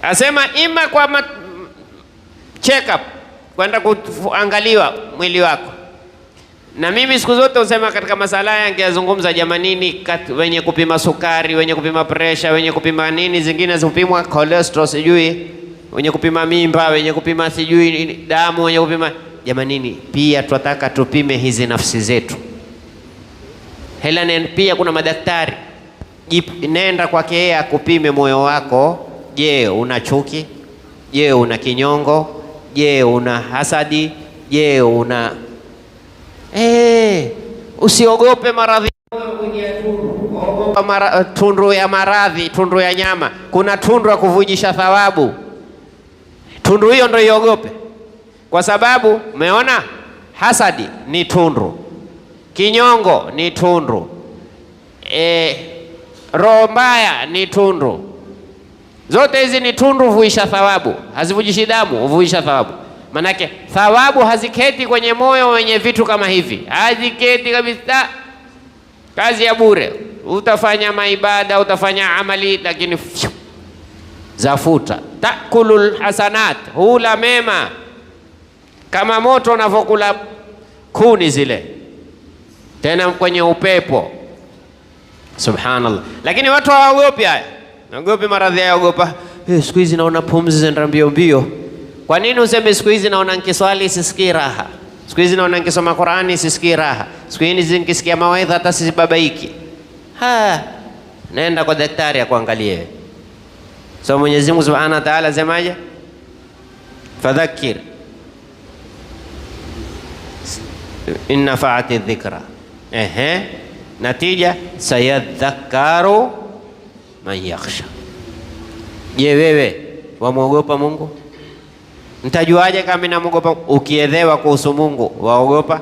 Asema ima kwa check up, kwenda kuangaliwa mwili wako. Na mimi siku zote usema katika masala yangeazungumza jamanini, wenye kupima sukari, wenye kupima pressure, wenye kupima nini, zingine zipimwa cholesterol, sijui wenye kupima mimba, wenye kupima sijui damu, wenye kupima jamanini, pia tunataka tupime hizi nafsi zetu. Pia kuna madaktari, nenda kwake yeye akupime moyo wako. Je, una chuki? Je, una kinyongo? Je, una hasadi? Je, una usiogope maradhi. Tundu ya maradhi, tundu ya nyama. Kuna tundu ya kuvujisha thawabu. Tundu hiyo ndio iogope, kwa sababu umeona hasadi ni tundu, kinyongo ni tundu, roho mbaya ni tundu. Zote hizi ni tundu, huvuisha thawabu. Hazivujishi damu, huvuisha thawabu. Manake thawabu haziketi kwenye moyo wenye vitu kama hivi, haziketi kabisa. Kazi ya bure. Utafanya maibada, utafanya amali, lakini zafuta. Takulul hasanat, hula mema kama moto unavyokula kuni zile, tena kwenye upepo. Subhanallah. Lakini watu hawaogopi haya. Naogopi maradhi haya, ogopa. Siku hizi naona pumzi zinaenda mbio mbio. Kwa nini useme siku hizi naona nikiswali sisikii raha? Siku hizi naona nikisoma Qur'ani sisikii raha. Siku hizi nikisikia mawaidha hata sibabaiki. Nenda kwa daktari akuangalie. So Mwenyezi Mungu Subhanahu wa Ta'ala asemaje? Fadhakkir in nafa'ati dhikra. Natija sayadhakkaru man yakhsha. Je, wewe wamwogopa Mungu? Mtajuaje kama ninamwogopa? Ukiedhewa kuhusu Mungu waogopa?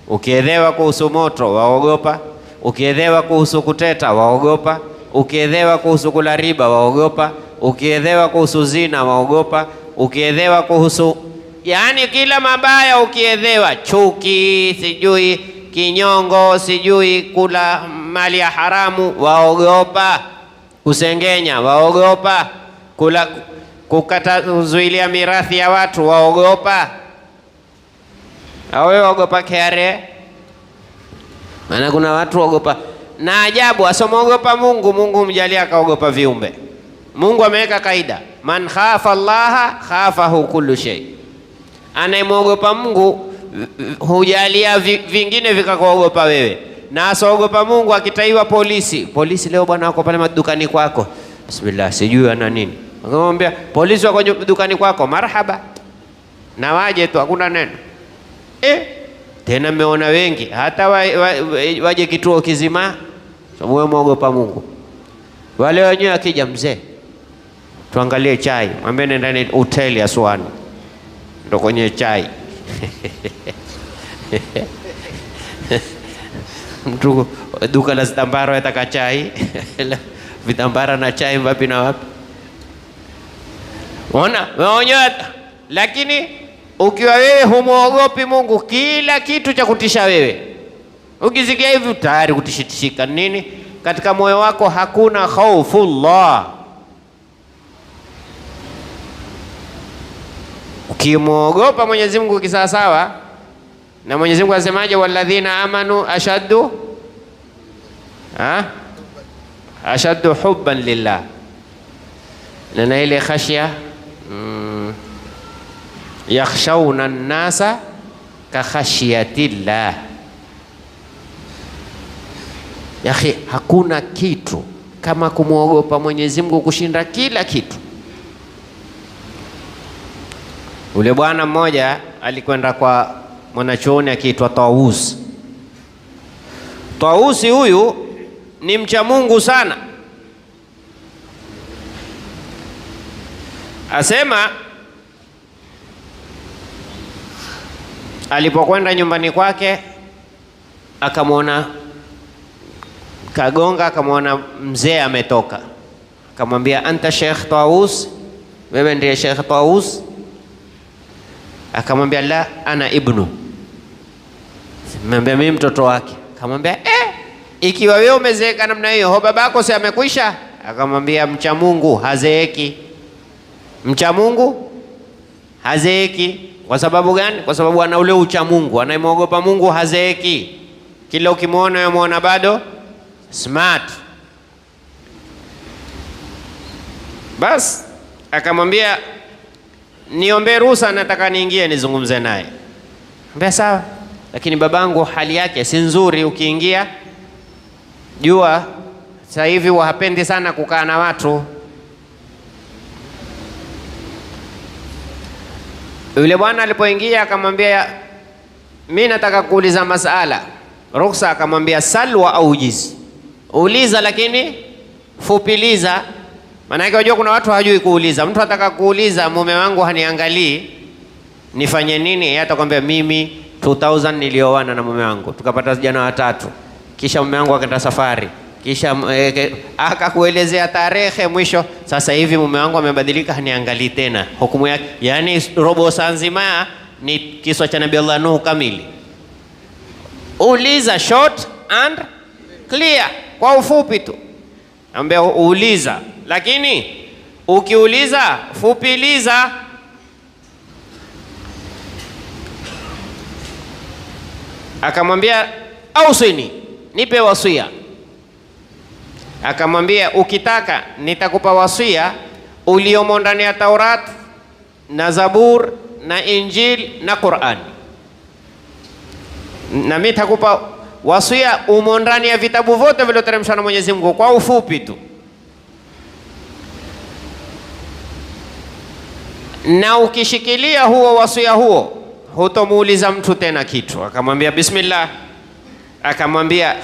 Ukiedhewa kuhusu moto waogopa? Ukiedhewa kuhusu kuteta waogopa? Ukiedhewa kuhusu kula riba waogopa? Ukiedhewa kuhusu zina waogopa? Ukiedhewa kuhusu yani kila mabaya, ukiedhewa chuki, sijui kinyongo, sijui kula mali ya haramu waogopa? Kusengenya waogopa? Kuzuilia mirathi ya watu waogopa? Awe waogopa kare? Maana kuna watu waogopa. Na ajabu asomogopa Mungu, Mungu mjalia akaogopa viumbe. Mungu ameweka kaida, man khafa Allaha khafahu kullu shay. Anayemwogopa Mungu hujalia vingine vikakuogopa wewe. Na asogopa Mungu akitaiwa polisi leo bwana wako pale madukani kwako, bismillah sijui ana nini, akamwambia polisi wako dukani kwako, marhaba na waje tu, hakuna neno. Tena mmeona wengi hata waje kituo kizima, sababu wewe muogopa Mungu. Wale wenyewe akija, mzee tuangalie chai, mwambie nenda ndani hoteli ya Swani ndo kwenye chai. Mtu duka la vitambara yataka chai. Vitambara na chai wapi na wapi? Ona wenyewe. Lakini ukiwa wewe humuogopi Mungu, kila kitu cha kutisha wewe, ukisikia hivi tayari kutishitishika nini katika moyo wako, hakuna khaufullah. Ukimwogopa Mwenyezi Mungu kisawasawa, na Mwenyezi Mungu asemaje? Walladhina amanu ashaddu hubban lillah. Na ile khashya yakhshawna an-nasa ka khashyatillah. Yakhi, hakuna kitu kama kumwogopa Mwenyezi Mungu kushinda kila kitu. Ule bwana mmoja alikwenda kwa mwanachuoni akiitwa Tawus. Tawusi huyu ni mcha Mungu sana. Asema alipokwenda nyumbani kwake akamwona kagonga, akamwona mzee ametoka, akamwambia anta Sheikh Tawus, wewe ndiye Sheikh Tawus? Akamwambia la, ana ibnu, mwambia mimi mtoto wake. Akamwambia ikiwa wewe umezeeka namna hiyo, ho babako si amekwisha? Akamwambia mcha Mungu hazeeki. Mcha Mungu hazeeki. Kwa sababu gani? Kwa sababu ana ule ucha Mungu. Anayemwogopa Mungu hazeeki, kila ukimwona yamwona bado smart. Bas akamwambia niombe ruhusa, nataka niingie nizungumze naye. Mbea sawa, lakini babangu hali yake si nzuri, ukiingia jua sasa hivi hapendi sana kukaa na watu. Yule bwana alipoingia akamwambia mimi nataka kuuliza masala, ruhusa? Akamwambia salwa au jizi, uliza lakini fupiliza. Maana yake unajua kuna watu hawajui kuuliza. Mtu ataka kuuliza mume wangu haniangalii nifanye nini, yeye atakwambia mimi 2000 nilioana na mume wangu tukapata vijana watatu, kisha mume wangu akaenda safari, kisha akakuelezea tarehe, mwisho sasa hivi mume wangu amebadilika haniangalii tena, hukumu yake. Yani robo saa nzima ni kiswa cha Nabii Allah Nuh kamili. Uliza short and clear, kwa ufupi tu. Ambia uuliza, lakini ukiuliza fupiliza. Akamwambia ausini, nipe wasia. Akamwambia ukitaka nitakupa wasia uliomo ndani ya Taurat na Zabur na Injil na Qur'an, na mimi nitakupa wasia umo ndani ya vitabu vyote vilivyoteremshwa na Mwenyezi Mungu, kwa ufupi tu. Na ukishikilia huo wasia huo hutomuuliza mtu tena kitu. Akamwambia bismillah. Akamwambia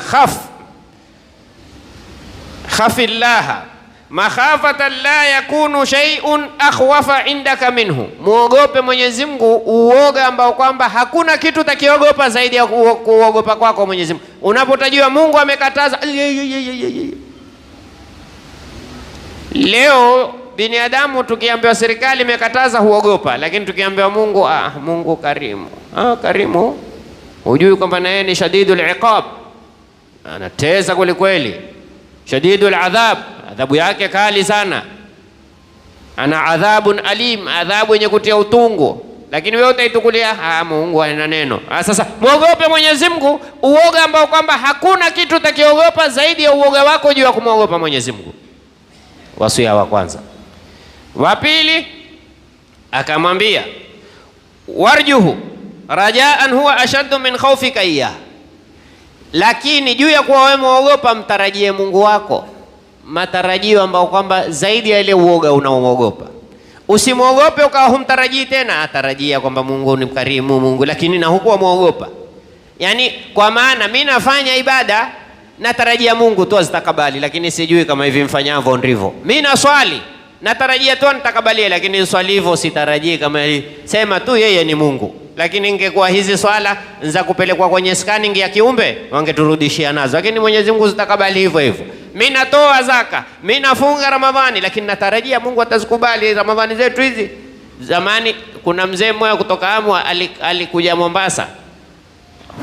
khafillaha makhafatan la yakunu shay'un akhwafa indaka minhu, muogope Mwenyezi Mungu uoga ambao kwamba hakuna kitu takiogopa zaidi ya kuogopa kwako Mwenyezi Mungu. Unapotajua Mungu amekataza, leo binadamu tukiambiwa serikali imekataza huogopa, lakini tukiambiwa Mungu, Mungu karimu, karimu, hujui kwamba naye ni shadidul iqab, anateza kweli kweli, shadidul adhab, adhabu yake kali sana, ana adhabun alim, adhabu yenye kutia utungu. Lakini wewe utaitukulia Mungu ana neno. Sasa muogope Mwenyezi Mungu uoga ambao kwamba hakuna kitu takiogopa zaidi ya uoga wako juu ya kumwogopa Mwenyezi Mungu. Wasia wa kwanza. Wa pili akamwambia warjuhu rajaan huwa ashaddu min khawfika iyah, lakini juu ya kuwa wewe muogopa mtarajie Mungu wako matarajio ambao kwamba zaidi ya ile uoga unaoogopa. Usimwogope ukawa humtarajii tena, atarajia kwamba Mungu ni mkarimu Mungu, lakini na hukuwa muogopa. Yani kwa maana mimi nafanya ibada natarajia Mungu tu azitakabali, lakini sijui kama hivi mfanyavyo ndivyo. Mimi naswali natarajia tu nitakabalie, lakini swali hivyo sitarajii kama sema tu yeye ni Mungu. Lakini ingekuwa hizi swala za kupelekwa kwenye scanning ya kiumbe wangeturudishia nazo, lakini Mwenyezi Mungu zitakabali hivyo hivyo. Mimi natoa zaka, mimi nafunga Ramadhani, lakini natarajia Mungu atazikubali Ramadhani zetu hizi. Zamani kuna mzee mmoja kutoka Amu alikuja Mombasa.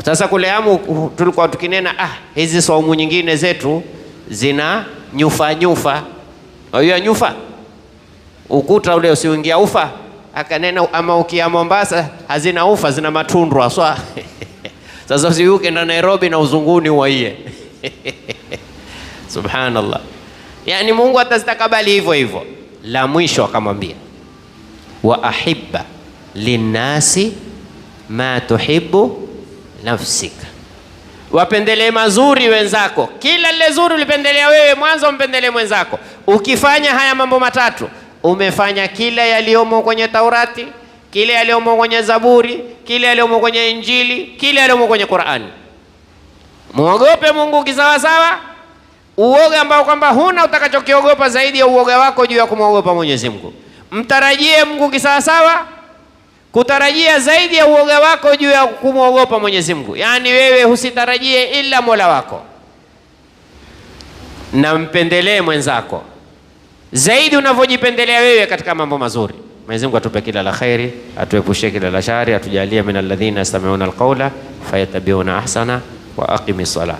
Sasa kule Amu tulikuwa tukinena hizi saumu nyingine zetu zina nyufa nyufa. Hiyo nyufa ukuta ule usiingia ufa. Akanena ama ukia Mombasa hazina ufa, zina matundu aswa. Sasa usiuke na Nairobi na uzunguni uwaiye. Subhanallah. Yani Mungu atazitakabali hivyo hivyo. La mwisho akamwambia wa ahibba linnasi ma tuhibbu nafsika, wapendelee mazuri wenzako, kila lile zuri ulipendelea wewe mwanzo mpendelee mwenzako. Ukifanya haya mambo matatu, umefanya kila yaliomo kwenye Taurati, kile yaliomo kwenye Zaburi, kile yaliomo kwenye Injili, kile yaliomo kwenye Qur'ani. Muogope Mungu kisawasawa, uoga ambao kwamba huna utakachokiogopa zaidi ya uoga wako juu ya kumwogopa Mwenyezi Mungu. Mtarajie Mungu kisawasawa, kutarajia zaidi ya uoga wako juu ya kumwogopa Mwenyezi Mungu. Yani wewe husitarajie ila Mola wako, na mpendelee mwenzako zaidi unavyojipendelea wewe katika mambo mazuri. Mwenyezi Mungu atupe kila la khairi, atuepushe kila la shari, atujalie min alladhina yastami'una alqawla fayattabi'una ahsana wa aqimis salat.